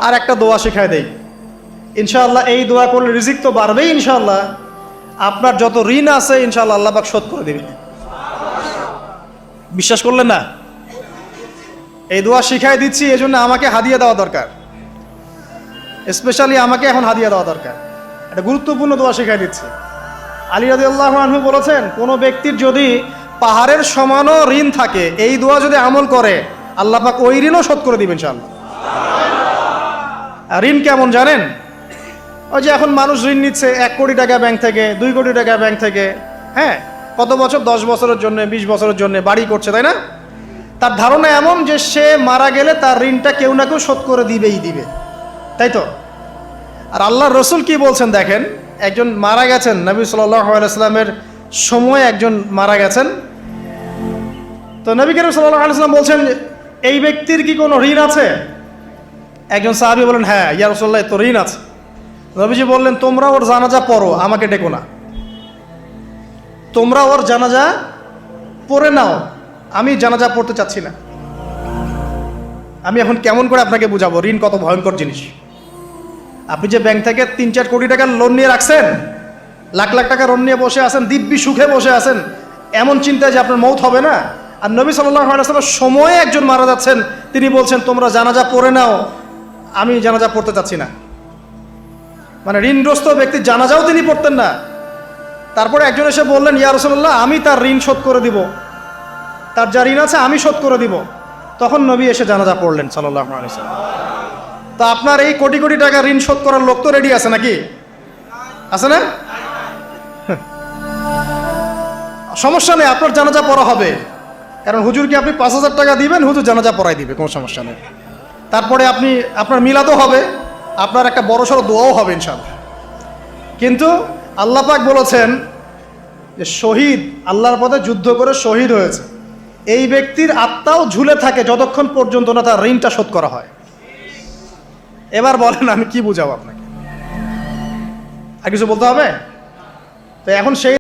আর একটা দোয়া শেখায় দেই, ইনশাআল্লাহ এই দোয়া করলে রিজিক তো বাড়বেই ইনশাআল্লাহ, আপনার যত ঋণ আছে ইনশাআল্লাহ আল্লাহ পাক শোধ করে দেবে। বিশ্বাস করলেন না? এই দোয়া শিখাই দিচ্ছি, এজন্য আমাকে হাদিয়া দেওয়া দরকার, স্পেশালি আমাকে এখন হাদিয়া দেওয়া দরকার। একটা গুরুত্বপূর্ণ দোয়া শিখাই দিচ্ছি। আলী রাদিয়াল্লাহু আনহু বলেছেন, কোনো ব্যক্তির যদি পাহাড়ের সমানও ঋণ থাকে, এই দোয়া যদি আমল করে আল্লাহ পাক ওই ঋণও শোধ করে দিবেন ইনশাআল্লাহ। ঋণ কেমন জানেন? ওই যে এখন মানুষ ঋণ নিচ্ছে 1 কোটি টাকা ব্যাংক থেকে, 2 কোটি টাকা ব্যাংক থেকে, হ্যাঁ, কত বছর, 10 বছরের জন্য, 20 বছরের জন্য বাড়ি করছে, তাই না? তার ধারণা এমন যে সে মারা গেলে তার ঋণটা কেউ না কেউ শোধ করে দিবেই দিবে, তাই তো? আর আল্লাহর রসুল কি বলছেন দেখেন, একজন মারা গেছেন, নবী সাল্লাল্লাহু আলাইহি ওয়াসাল্লামের সময় একজন মারা গেছেন। তো নবী করিম সাল্লাল্লাহু আলাইহি ওয়াসাল্লাম বলছেন, এই ব্যক্তির কি কোনো ঋণ আছে? একজন সাহাবী বলেন, হ্যাঁ ইয়া রাসূলুল্লাহ, তো ঋণ আছে। নবীজি বললেন, তোমরা ওর জানাজা পড়ো, আমাকে ডেকো না। তোমরা ওর জানাজা পড়ে নাও, আমি জানাজা পড়তে চাচ্ছি না। আমি এখন কেমন করে আপনাকে বুঝাবো ঋণ কত ভয়ঙ্কর জিনিস। আপনি যে ব্যাংক থেকে 3-4 কোটি টাকার লোন নিয়ে রাখছেন, লাখ লাখ টাকা লোন নিয়ে বসে আছেন, দিব্যি সুখে বসে আছেন, এমন চিন্তায় যে আপনার মৌত হবে না। আর নবী সাল্লাল্লাহু আলাইহি ওয়াসাল্লাম সময়ে একজন মারা যাচ্ছেন, তিনি বলছেন তোমরা জানাজা পড়ে নাও, আমি জানাজা পড়তে চাচ্ছি না। মানে ঋণগ্রস্ত ব্যক্তির জানাজাও তিনি পড়তেন না। তারপরে একজন এসে বললেন, ইয়া রাসূলুল্লাহ, আমি তার ঋণ শোধ করে দিব, তার যা ঋণ আছে আমি শোধ করে দিব। তখন নবী এসে জানাজা পড়লেন সাল্লাল্লাহু আলাইহি ওয়াসাল্লাম। তা আপনার এই কোটি কোটি টাকা ঋণ শোধ করার লোক তো রেডি আছে নাকি? আছে না? সমস্যা নেই, আপনার জানাজা পড়া হবে, কারণ হুজুরকে আপনি 5,000 টাকা দিবেন, হুজুর জানাজা পড়াই দিবে, কোনো সমস্যা নেই। তারপরে আপনার মিলাদও হবে, আপনার একটা বড়সড় দোয়াও হবে ইনশাআল্লাহ। কিন্তু আল্লাহ পাক বলেছেন যে শহীদ, আল্লাহর পথে যুদ্ধ করে শহীদ হয়েছে, এই ব্যক্তির আত্মাও ঝুলে থাকে যতক্ষণ পর্যন্ত না তার ঋণটা শোধ করা হয়। এবার বলেন আমি কি বুঝাবো আপনাকে? আর কিছু বলতে হবে? তো এখন সেই